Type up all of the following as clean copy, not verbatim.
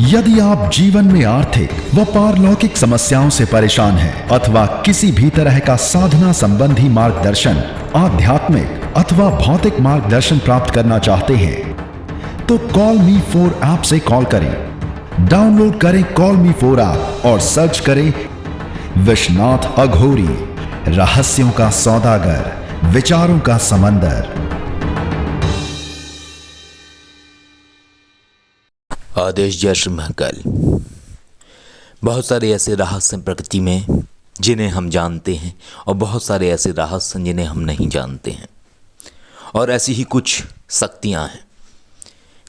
यदि आप जीवन में आर्थिक व पारलौकिक समस्याओं से परेशान हैं अथवा किसी भी तरह का साधना संबंधी मार्गदर्शन, आध्यात्मिक अथवा भौतिक मार्गदर्शन प्राप्त करना चाहते हैं तो कॉल मी 4 ऐप से कॉल करें। डाउनलोड करें कॉल मी 4 ऐप और सर्च करें विश्वनाथ अघोरी, रहस्यों का सौदागर, विचारों का समंदर। आदेश जय श्री महाकाल। बहुत सारे ऐसे रहस्य प्रकृति में जिन्हें हम जानते हैं और बहुत सारे ऐसे रहस्य जिन्हें हम नहीं जानते हैं, और ऐसी ही कुछ शक्तियां हैं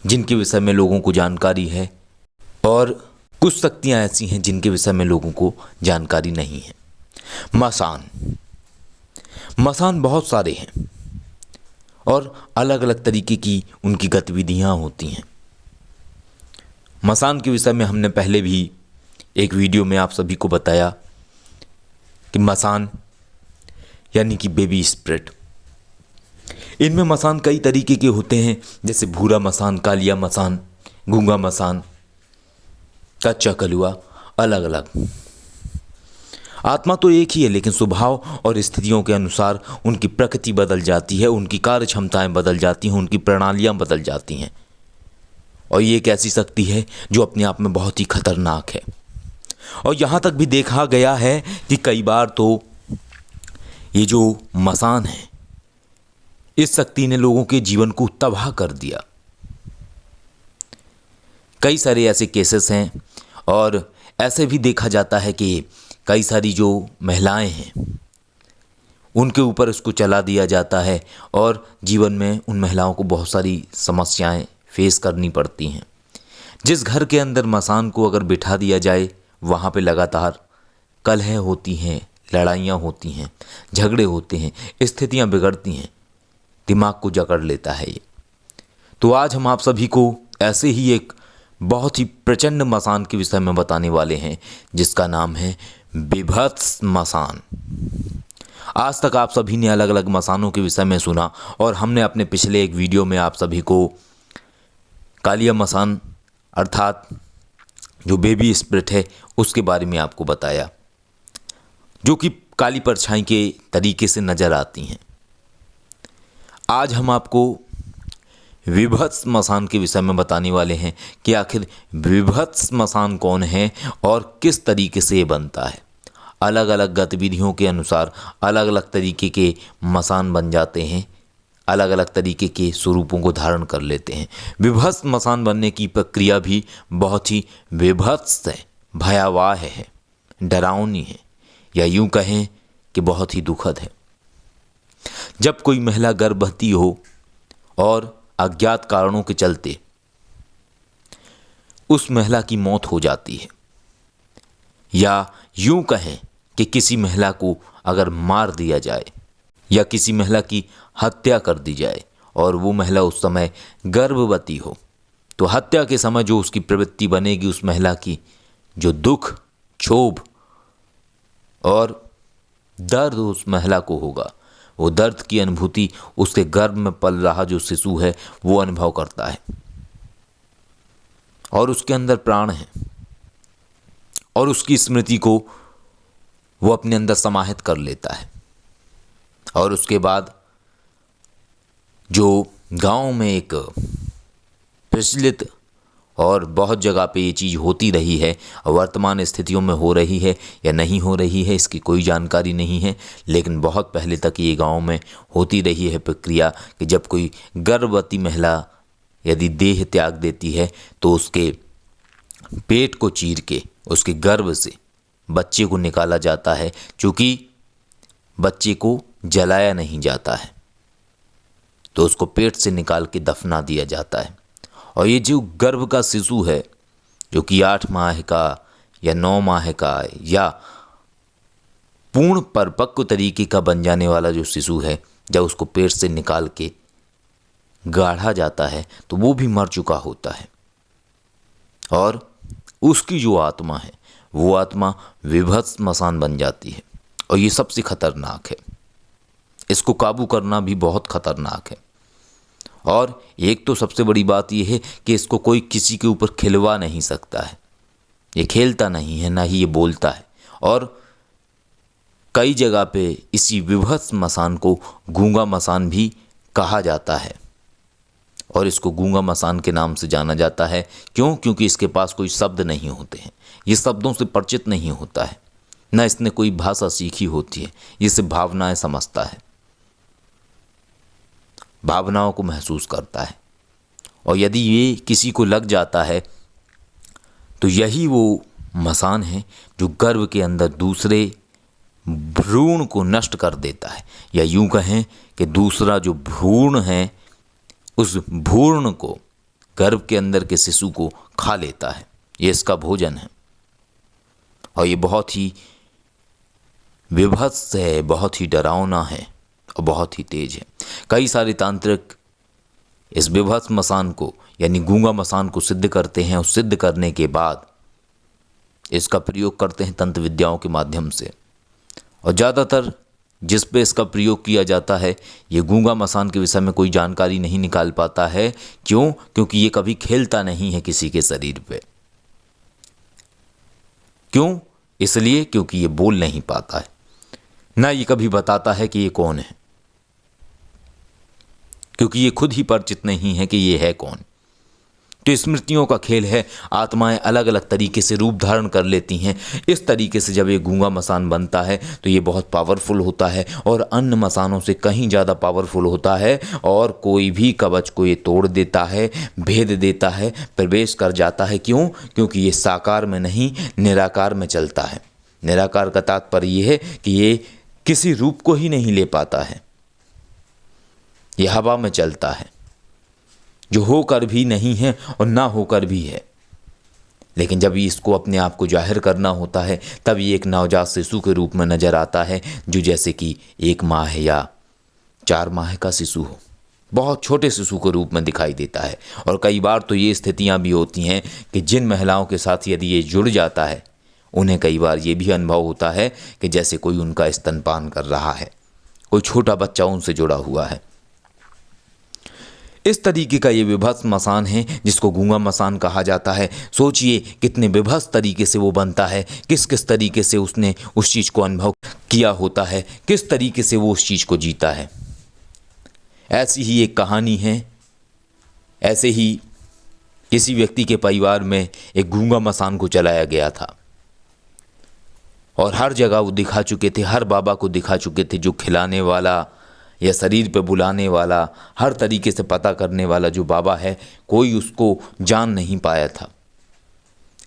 जिनके विषय में लोगों को जानकारी है और कुछ शक्तियां ऐसी हैं जिनके विषय में लोगों को जानकारी नहीं है। मसान बहुत सारे हैं और अलग अलग तरीके की उनकी गतिविधियां होती हैं। मसान के विषय में हमने पहले भी एक वीडियो में आप सभी को बताया कि मसान यानी कि बेबी स्पिरिट, इनमें मसान कई तरीके के होते हैं, जैसे भूरा मसान, कालिया मसान, गूंगा मसान, कच्चा कलुआ, अलग अलग। आत्मा तो एक ही है, लेकिन स्वभाव और स्थितियों के अनुसार उनकी प्रकृति बदल जाती है, उनकी कार्य क्षमताएं बदल जाती हैं, उनकी प्रणालियां बदल जाती हैं। और ये एक ऐसी शक्ति है जो अपने आप में बहुत ही खतरनाक है। और यहाँ तक भी देखा गया है कि कई बार तो ये जो मसान है, इस शक्ति ने लोगों के जीवन को तबाह कर दिया। कई सारे ऐसे केसेस हैं और ऐसे भी देखा जाता है कि कई सारी जो महिलाएं हैं उनके ऊपर इसको चला दिया जाता है और जीवन में उन महिलाओं को बहुत सारी समस्याएं फेस करनी पड़ती हैं। जिस घर के अंदर मसान को अगर बिठा दिया जाए, वहाँ पे लगातार कलह होती हैं, लड़ाइयाँ होती हैं, झगड़े होते हैं, स्थितियाँ बिगड़ती हैं, दिमाग को जकड़ लेता है ये। तो आज हम आप सभी को ऐसे ही एक बहुत ही प्रचंड मसान के विषय में बताने वाले हैं, जिसका नाम है बीभत्स मसान। आज तक आप सभी ने अलग अलग मसानों के विषय में सुना और हमने अपने पिछले एक वीडियो में आप सभी को कालिया मसान अर्थात जो बेबी स्पिरिट है उसके बारे में आपको बताया, जो कि काली परछाई के तरीके से नज़र आती हैं। आज हम आपको विभत्स मसान के विषय में बताने वाले हैं कि आखिर विभत्स मसान कौन है और किस तरीके से ये बनता है। अलग अलग गतिविधियों के अनुसार अलग अलग तरीके के मसान बन जाते हैं, अलग अलग तरीके के स्वरूपों को धारण कर लेते हैं। विभत्स मसान बनने की प्रक्रिया भी बहुत ही विभत्स है, भयावह है, डरावनी है, या यूं कहें कि बहुत ही दुखद है। जब कोई महिला गर्भवती हो और अज्ञात कारणों के चलते उस महिला की मौत हो जाती है, या यूं कहें कि किसी महिला को अगर मार दिया जाए या किसी महिला की हत्या कर दी जाए और वो महिला उस समय गर्भवती हो, तो हत्या के समय जो उसकी प्रवृत्ति बनेगी, उस महिला की जो दुख, क्षोभ और दर्द उस महिला को होगा, वो दर्द की अनुभूति उसके गर्भ में पल रहा जो शिशु है वो अनुभव करता है। और उसके अंदर प्राण है और उसकी स्मृति को वो अपने अंदर समाहित कर लेता है। और उसके बाद जो गांव में एक प्रचलित और बहुत जगह पे ये चीज़ होती रही है, वर्तमान स्थितियों में हो रही है या नहीं हो रही है इसकी कोई जानकारी नहीं है, लेकिन बहुत पहले तक ये गांव में होती रही है प्रक्रिया कि जब कोई गर्भवती महिला यदि देह त्याग देती है तो उसके पेट को चीर के उसके गर्भ से बच्चे को निकाला जाता है, क्योंकि बच्चे को जलाया नहीं जाता है तो उसको पेट से निकाल के दफना दिया जाता है। और ये जो गर्भ का शिशु है, जो कि 8 माह का या 9 माह का या पूर्ण परिपक्व तरीके का बन जाने वाला जो शिशु है, जब उसको पेट से निकाल के गाढ़ा जाता है तो वो भी मर चुका होता है। और उसकी जो आत्मा है वो आत्मा विभत्स मसान बन जाती है। और ये सबसे खतरनाक है, इसको काबू करना भी बहुत खतरनाक है। और एक तो सबसे बड़ी बात यह है कि इसको कोई किसी के ऊपर खिलवा नहीं सकता है। ये खेलता नहीं है, ना ही ये बोलता है। और कई जगह पे इसी विभत्स मसान को गूंगा मसान भी कहा जाता है और इसको गूंगा मसान के नाम से जाना जाता है। क्यों? क्योंकि इसके पास कोई शब्द नहीं होते हैं, ये शब्दों से परिचित नहीं होता है, ना इसने कोई भाषा सीखी होती है, ये सिर्फ भावनाएं समझता है, भावनाओं को महसूस करता है। और यदि ये किसी को लग जाता है तो यही वो मसान है जो गर्भ के अंदर दूसरे भ्रूण को नष्ट कर देता है, या यूं कहें कि दूसरा जो भ्रूण है उस भ्रूण को, गर्भ के अंदर के शिशु को खा लेता है। ये इसका भोजन है और ये बहुत ही विभत्स है, बहुत ही डरावना है और बहुत ही तेज है। कई सारे तांत्रिक इस विभत्स मसान को यानी गूंगा मसान को सिद्ध करते हैं और सिद्ध करने के बाद इसका प्रयोग करते हैं तंत्र विद्याओं के माध्यम से। और ज़्यादातर जिस पे इसका प्रयोग किया जाता है ये गूंगा मसान के विषय में कोई जानकारी नहीं निकाल पाता है। क्यों? क्योंकि ये कभी खेलता नहीं है किसी के शरीर पे। क्यों? इसलिए क्योंकि ये बोल नहीं पाता है, ना ये कभी बताता है कि ये कौन है, क्योंकि ये खुद ही परिचित नहीं है कि ये है कौन। तो स्मृतियों का खेल है, आत्माएं अलग अलग तरीके से रूप धारण कर लेती हैं। इस तरीके से जब ये गूंगा मसान बनता है तो ये बहुत पावरफुल होता है और अन्य मसानों से कहीं ज़्यादा पावरफुल होता है और कोई भी कवच को ये तोड़ देता है, भेद देता है, प्रवेश कर जाता है। क्यों? क्योंकि ये साकार में नहीं निराकार में चलता है। निराकार का तात्पर्य ये है कि ये किसी रूप को ही नहीं ले पाता है, ये हवा में चलता है, जो होकर भी नहीं है और ना होकर भी है। लेकिन जब इसको अपने आप को जाहिर करना होता है तब ये एक नवजात शिशु के रूप में नजर आता है, जो जैसे कि 1 माह या 4 माह का शिशु हो, बहुत छोटे शिशु के रूप में दिखाई देता है। और कई बार तो ये स्थितियां भी होती हैं कि जिन महिलाओं के साथ यदि ये जुड़ जाता है उन्हें कई बार ये भी अनुभव होता है कि जैसे कोई उनका स्तनपान कर रहा है, कोई छोटा बच्चा उनसे जुड़ा हुआ है। इस तरीके का ये विभत्स मसान है जिसको गूंगा मसान कहा जाता है। सोचिए कितने विभत्स तरीके से वो बनता है, किस किस तरीके से उसने उस चीज़ को अनुभव किया होता है, किस तरीके से वो उस चीज़ को जीता है। ऐसी ही एक कहानी है। ऐसे ही किसी व्यक्ति के परिवार में एक गूंगा मसान को चलाया गया था और हर जगह वो दिखा चुके थे, हर बाबा को दिखा चुके थे, जो खिलाने वाला या शरीर पे बुलाने वाला, हर तरीके से पता करने वाला जो बाबा है, कोई उसको जान नहीं पाया था।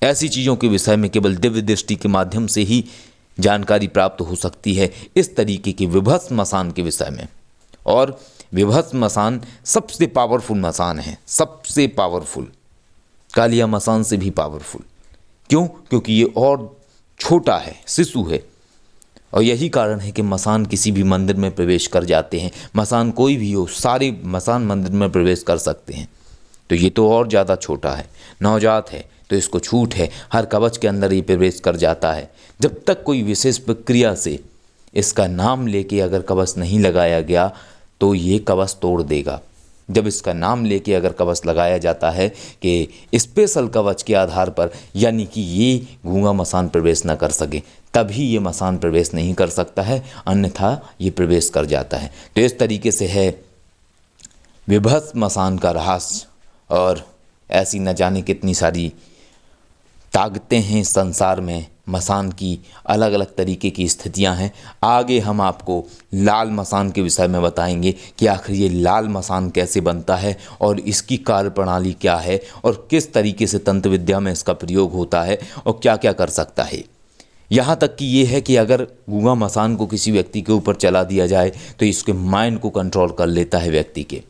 ऐसी चीज़ों के विषय में केवल दिव्य दृष्टि के माध्यम से ही जानकारी प्राप्त हो सकती है इस तरीके के विभत्स मसान के विषय में। और विभत्स मसान सबसे पावरफुल मसान है, सबसे पावरफुल, कालिया मसान से भी पावरफुल। क्यों? क्योंकि ये और छोटा है, शिशु है। और यही कारण है कि मसान किसी भी मंदिर में प्रवेश कर जाते हैं। मसान कोई भी हो, सारे मसान मंदिर में प्रवेश कर सकते हैं। तो ये तो और ज़्यादा छोटा है, नवजात है, तो इसको छूट है, हर कवच के अंदर ये प्रवेश कर जाता है। जब तक कोई विशेष प्रक्रिया से इसका नाम लेके अगर कवच नहीं लगाया गया तो ये कवच तोड़ देगा। जब इसका नाम लेके अगर कवच लगाया जाता है कि स्पेशल कवच के आधार पर, यानी कि ये गूंगा मसान प्रवेश न कर सके, तभी ये मसान प्रवेश नहीं कर सकता है, अन्यथा ये प्रवेश कर जाता है। तो इस तरीके से है विभत्स मसान का रहस्य। और ऐसी न जाने कितनी सारी ताकतें हैं संसार में, मसान की अलग अलग तरीके की स्थितियां हैं। आगे हम आपको लाल मसान के विषय में बताएंगे कि आखिर ये लाल मसान कैसे बनता है और इसकी कार्य प्रणाली क्या है और किस तरीके से तंत्र विद्या में इसका प्रयोग होता है और क्या क्या कर सकता है। यहाँ तक कि ये है कि अगर गूंगा मसान को किसी व्यक्ति के ऊपर चला दिया जाए तो इसके माइंड को कंट्रोल कर लेता है, व्यक्ति के,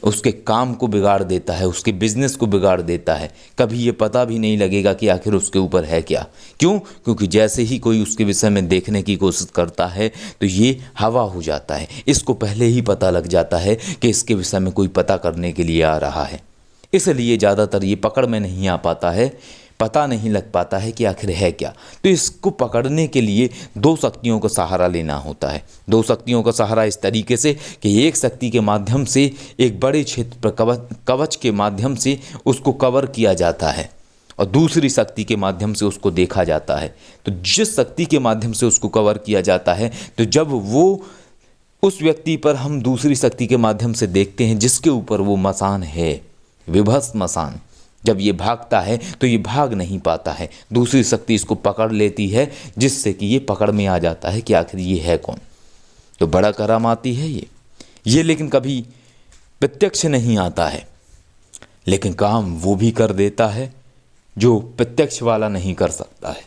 उसके काम को बिगाड़ देता है, उसके बिजनेस को बिगाड़ देता है। कभी ये पता भी नहीं लगेगा कि आखिर उसके ऊपर है क्या। क्यों? क्योंकि जैसे ही कोई उसके विषय में देखने की कोशिश करता है तो ये हवा हो जाता है। इसको पहले ही पता लग जाता है कि इसके विषय में कोई पता करने के लिए आ रहा है, इसलिए ज़्यादातर ये पकड़ में नहीं आ पाता है। पता नहीं लग पाता है कि आखिर है क्या। तो इसको पकड़ने के लिए दो शक्तियों का सहारा लेना होता है। दो शक्तियों का सहारा इस तरीके से कि एक शक्ति के माध्यम से एक बड़े क्षेत्र पर कवच के माध्यम से उसको कवर किया जाता है और दूसरी शक्ति के माध्यम से उसको देखा जाता है। तो जिस शक्ति के माध्यम से उसको कवर किया जाता है, तो जब वो उस व्यक्ति पर हम दूसरी शक्ति के माध्यम से देखते हैं जिसके ऊपर वो मसान है, विभस्म मसान, जब ये भागता है तो ये भाग नहीं पाता है। दूसरी शक्ति इसको पकड़ लेती है जिससे कि ये पकड़ में आ जाता है कि आखिर ये है कौन। तो बड़ा करामाती है ये लेकिन कभी प्रत्यक्ष नहीं आता है, लेकिन काम वो भी कर देता है जो प्रत्यक्ष वाला नहीं कर सकता है।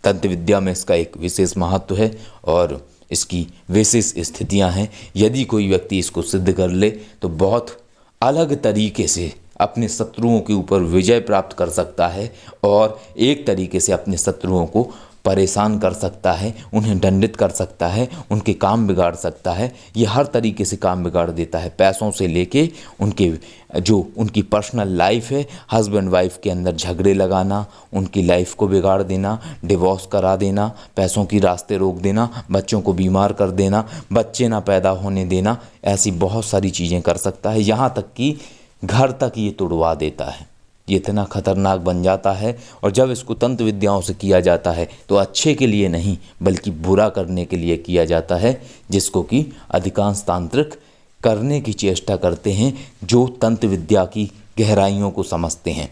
तंत्र विद्या में इसका एक विशेष महत्व है और इसकी विशेष स्थितियां हैं। यदि कोई व्यक्ति इसको सिद्ध कर ले तो बहुत अलग तरीके से अपने शत्रुओं के ऊपर विजय प्राप्त कर सकता है और एक तरीके से अपने शत्रुओं को परेशान कर सकता है, उन्हें दंडित कर सकता है, उनके काम बिगाड़ सकता है। ये हर तरीके से काम बिगाड़ देता है, पैसों से लेके उनकी पर्सनल लाइफ है, हस्बैंड वाइफ के अंदर झगड़े लगाना, उनकी लाइफ को बिगाड़ देना, डिवोर्स करा देना, पैसों की रास्ते रोक देना, बच्चों को बीमार कर देना, बच्चे ना पैदा होने देना, ऐसी बहुत सारी चीज़ें कर सकता है। यहाँ तक कि घर तक ये तोड़वा देता है। ये इतना खतरनाक बन जाता है और जब इसको तंत्र विद्याओं से किया जाता है तो अच्छे के लिए नहीं बल्कि बुरा करने के लिए किया जाता है, जिसको कि अधिकांश तांत्रिक करने की चेष्टा करते हैं जो तंत्र विद्या की गहराइयों को समझते हैं।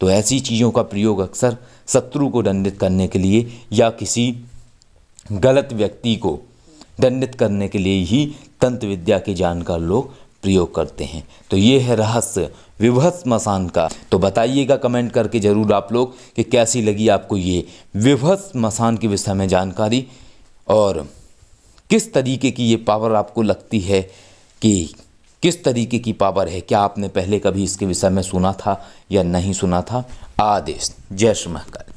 तो ऐसी चीज़ों का प्रयोग अक्सर शत्रु को दंडित करने के लिए या किसी गलत व्यक्ति को दंडित करने के लिए ही तंत्र विद्या के जानकार लोग प्रयोग करते हैं। तो ये है रहस्य विभस्म मसान का। तो बताइएगा कमेंट करके ज़रूर आप लोग कि कैसी लगी आपको ये विभस्म मसान के विषय में जानकारी और किस तरीके की ये पावर आपको लगती है, कि किस तरीके की पावर है। क्या आपने पहले कभी इसके विषय में सुना था या नहीं सुना था। आदेश। जय श्री महाकाल।